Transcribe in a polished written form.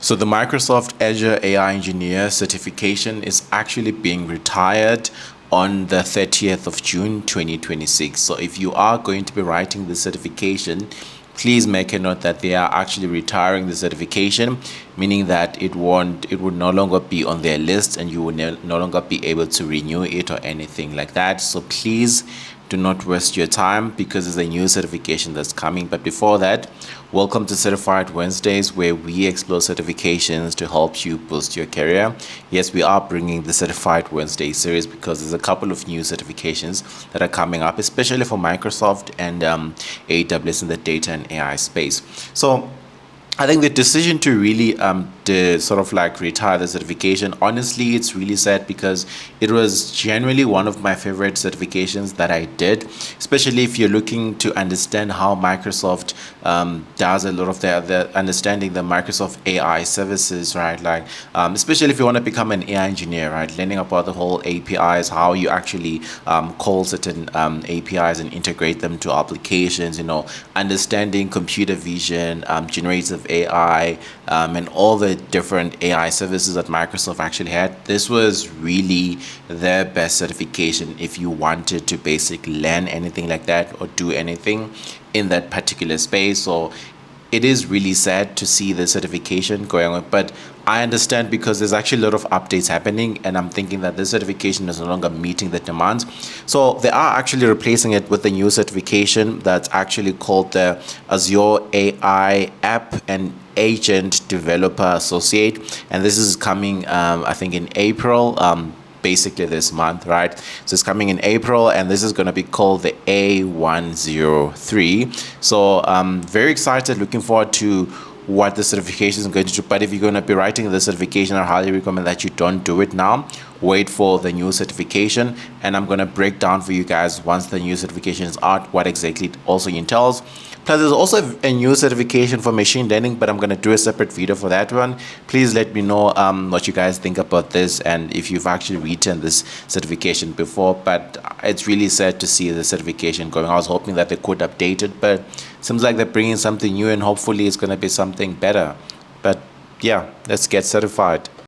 So the Microsoft Azure AI Engineer certification is actually being retired on the 30th of June 2026. So if you are going to be writing the certification, please make a note that they are actually retiring the certification, meaning that it would no longer be on their list and you will no longer be able to renew it or anything like that. So please do not waste your time because there's a new certification that's coming. But before that, welcome to Certified Wednesdays, where we explore certifications to help you boost your career. Yes, we are bringing the Certified Wednesday series because there's a couple of new certifications that are coming up, especially for Microsoft and AWS in the data and AI space. So I think the decision to really sort of like retire the certification, honestly, it's really sad because it was generally one of my favorite certifications that I did, especially if you're looking to understand how Microsoft does a lot of the understanding the Microsoft AI services, right? Like, especially if you want to become an AI engineer, right? Learning about the whole APIs, how you actually call certain APIs and integrate them to applications, understanding computer vision, generative AI, and all the different AI services that Microsoft actually had. This was really their best certification if you wanted to basically learn anything like that or do anything in that particular space. So it is really sad to see the certification going on, but I understand because there's actually a lot of updates happening, and I'm thinking that this certification is no longer meeting the demands. So they are actually replacing it with a new certification that's actually called the Azure AI App and Agent Developer Associate, and this is coming, I think, in April. Basically this month, right? So it's coming in April, and this is going to be called the A103. So very excited, looking forward to what the certification is going to do. But if you're going to be writing the certification, I highly recommend that you don't do it now. Wait for the new certification, and I'm going to break down for you guys once the new certification is out what exactly it also entails. Plus, there's also a new certification for machine learning, but I'm going to do a separate video for that one. Please let me know what you guys think about this and if you've actually written this certification before. But it's really sad to see the certification going. I was hoping that they could update it, but it seems like they're bringing something new, and hopefully it's going to be something better. But yeah, let's get certified.